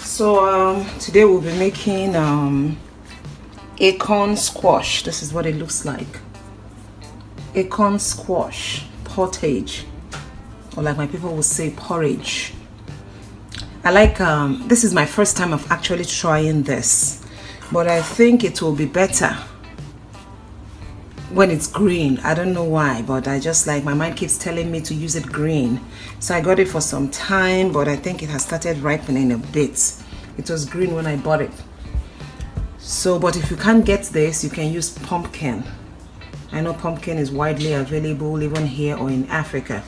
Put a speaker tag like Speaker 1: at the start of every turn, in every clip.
Speaker 1: So today we'll be making acorn squash. This is what it looks like. Acorn squash pottage, or like my people will say, porridge. I like this is my first time of actually trying this, but I think it will be better when it's green. I don't know why, but I just like, my mind keeps telling me to use it green. So I got it for some time, but I think it has started ripening a bit. It was green when I bought it. So, but if you can't get this, you can use pumpkin. I know pumpkin is widely available even here or in Africa.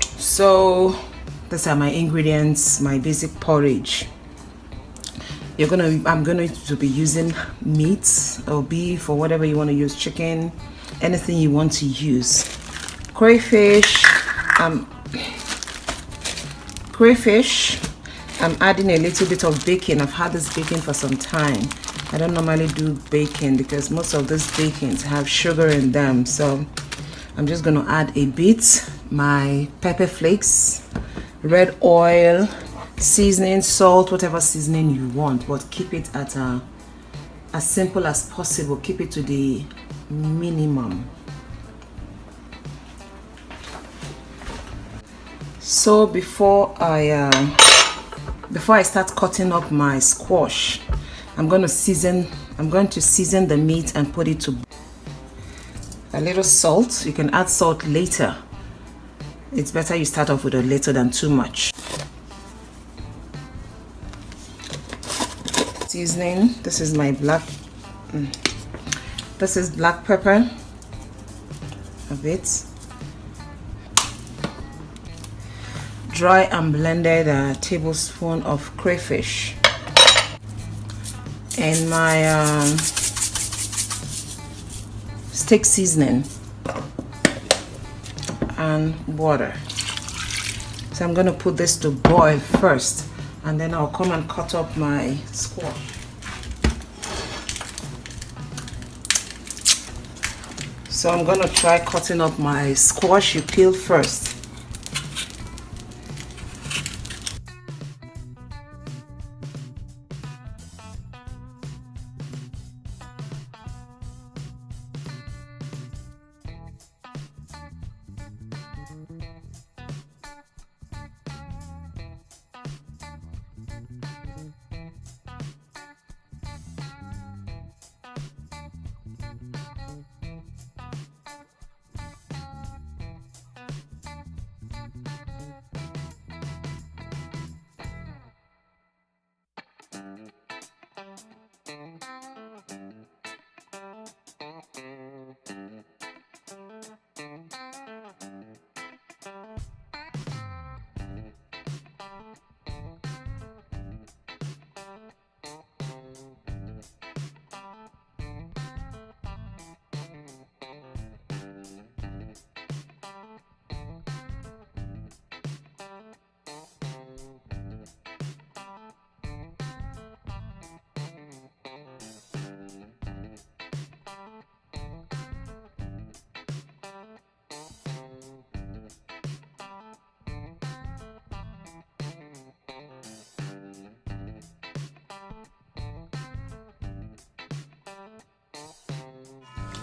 Speaker 1: So these are my ingredients, my basic porridge. I'm going to be using meat or beef or whatever you want to use, chicken, anything you want to use. Crayfish, I'm adding a little bit of bacon. I've had this bacon for some time. I don't normally do bacon because most of these bacons have sugar in them. So I'm just going to add a bit, my pepper flakes, red oil, seasoning, salt, whatever seasoning you want, but keep it at as simple as possible. Keep it to the minimum. So before I start cutting up my squash, I'm going to season the meat and put it to a little salt. You can add salt later. It's better you start off with a little than too much. Seasoning, this is my black pepper, a bit. Dry and blended tablespoon of crayfish, and my steak seasoning and water. So I'm going to put this to boil first, and then I'll come and cut up my squash. So I'm going to try cutting up my squash. You peel first.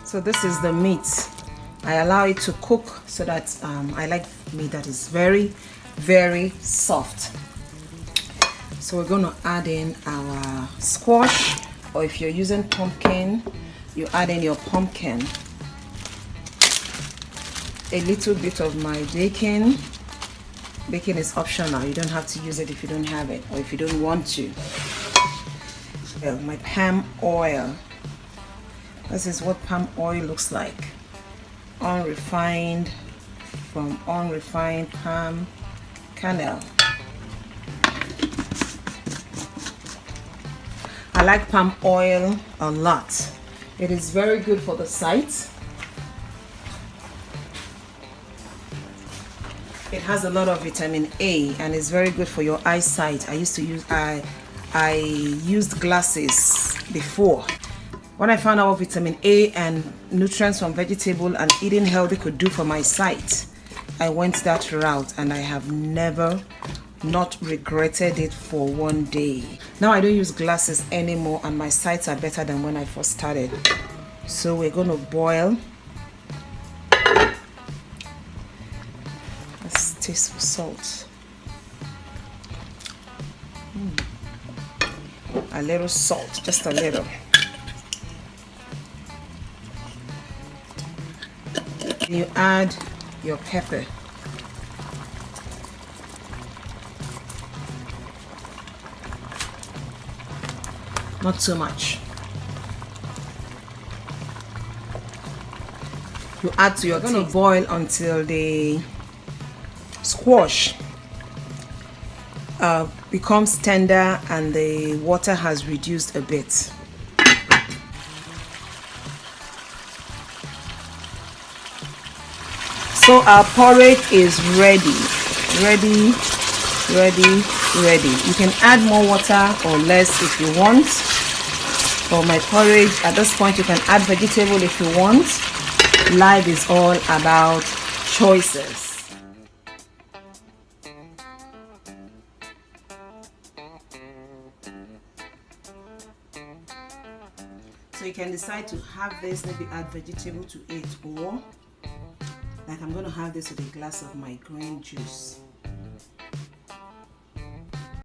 Speaker 1: So this is the meat. I allow it to cook so that I like meat that is very, very soft. So we're going to add in our squash, or if you're using pumpkin, you add in your pumpkin. A little bit of my bacon. Bacon is optional. You don't have to use it if you don't have it or if you don't want to. Well, my palm oil. This is what palm oil looks like. Unrefined, from unrefined palm kernel. I like palm oil a lot. It is very good for the sight. It has a lot of vitamin A and it's very good for your eyesight. I used glasses before, When I found out what vitamin A and nutrients from vegetable and eating healthy could do for my sight, I went that route, and I have never not regretted it for one day. Now I don't use glasses anymore, and my sights are better than when I first started. So we're going to boil. Let's taste for salt. A little salt, just a little. You add your pepper. Not too much. You add to your taste. You're going to boil until the squash becomes tender and the water has reduced a bit. So our porridge is ready. Ready. You can add more water or less if you want. For my porridge, at this point you can add vegetable if you want. Life is all about choices. So you can decide to have this, maybe add vegetable to it, or like I'm going to have this with a glass of my green juice.